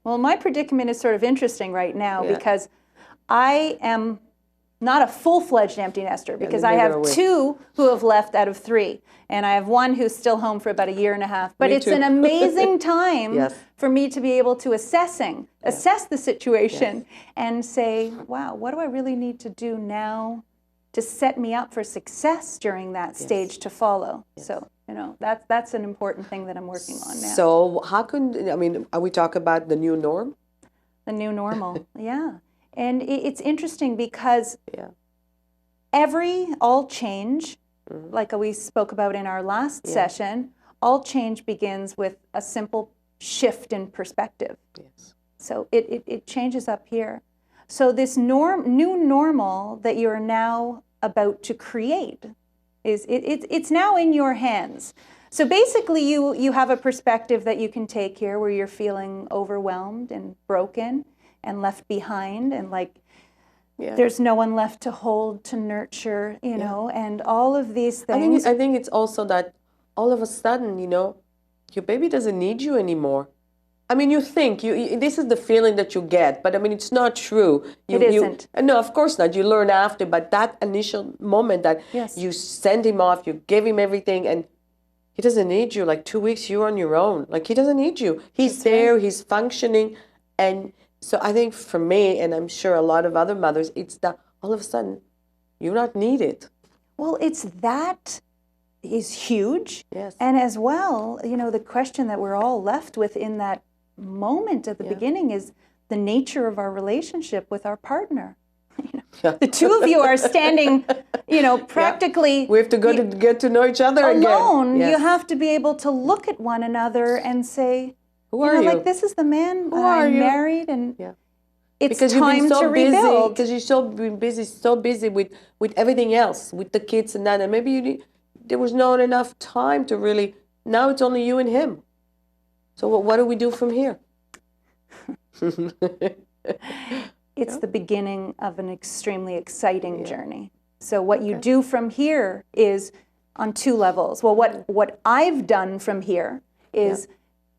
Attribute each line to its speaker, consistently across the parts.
Speaker 1: Well, my predicament is sort of interesting right now
Speaker 2: Yeah.
Speaker 1: because I am not a full-fledged empty nester because I
Speaker 2: neither
Speaker 1: have
Speaker 2: are we.
Speaker 1: 2 who have left out of 3. And I have 1 who's still home for about a year and a half. But
Speaker 2: Me
Speaker 1: it's
Speaker 2: too.
Speaker 1: an amazing time
Speaker 2: Yes.
Speaker 1: for me to be able to assess the situation and say, wow, what do I really need to do now to set me up for success during that stage to follow? So, you know, that's an important thing that I'm working on now.
Speaker 2: So how can, I mean, are we talking about the new norm?
Speaker 1: The new normal, yeah. And it's interesting because
Speaker 2: Yeah.
Speaker 1: all change, like we spoke about in our last session, all change begins with a simple shift in perspective.
Speaker 2: Yes.
Speaker 1: So it changes up here. So this new normal that you're now about to create it's now in your hands. So basically you have a perspective that you can take here where you're feeling overwhelmed and broken and left behind and like there's no one left to hold, to nurture, you know, and all of these things.
Speaker 2: I think it's also that all of a sudden, you know, your baby doesn't need you anymore. I mean, you think, this is the feeling that you get, but I mean, it's not true.
Speaker 1: It isn't.
Speaker 2: No, of course not. You learn after, but that initial moment that you send him off, you give him everything, and he doesn't need you. Like 2 weeks, you're on your own. Like, he doesn't need you. He's there, he's functioning, and so I think for me, and I'm sure a lot of other mothers, it's that all of a sudden, you're not needed.
Speaker 1: Well, it's that is huge.
Speaker 2: Yes.
Speaker 1: And as well, you know, the question that we're all left with in that moment at the beginning is the nature of our relationship with our partner. You know, the 2 of you are standing, you know, practically.
Speaker 2: We have to go to get to know each other
Speaker 1: alone.
Speaker 2: again.
Speaker 1: You have to be able to look at one another and say,
Speaker 2: who are you?
Speaker 1: Like, this is the man I'm married, and it's
Speaker 2: because
Speaker 1: time to rebuild.
Speaker 2: Because you've been so busy with everything else, with the kids and that, and maybe there was not enough time to really. Now it's only you and him. So what do we do from here?
Speaker 1: It's the beginning of an extremely exciting journey. So what you do from here is on 2 levels. Well, what I've done from here is,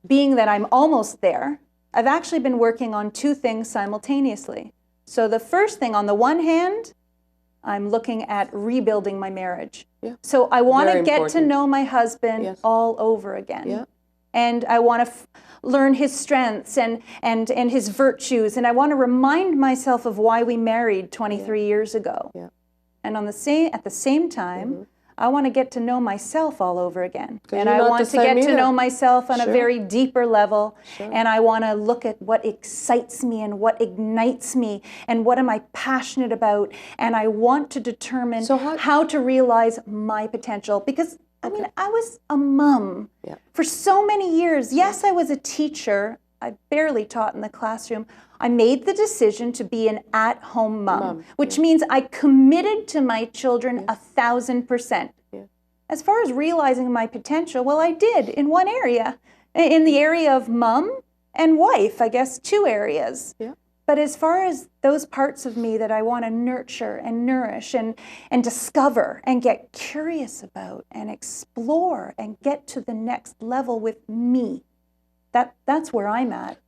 Speaker 1: being that I'm almost there, I've actually been working on 2 things simultaneously. So the first thing, on the one hand, I'm looking at rebuilding my marriage. Yeah. So I want to get to know my husband all over again. Yeah. And I want to learn his strengths and his virtues, and I want to remind myself of why we married 23 years ago. Yeah. And at the same time, I want to get to know myself all over again. And I want to get to know myself on a very deeper level. And I want to look at what excites me and what ignites me and what am I passionate about. And I want to determine how to realize my potential. Because, I mean, I was a mom for so many years. Yes, I was a teacher. I barely taught in the classroom. I made the decision to be an at-home mom, which means I committed to my children 1,000%. As far as realizing my potential, well, I did in one area, in the area of mom and wife, I guess 2 areas. Yeah. But as far as those parts of me that I want to nurture and nourish and discover and get curious about and explore and get to the next level with me, that's where I'm at.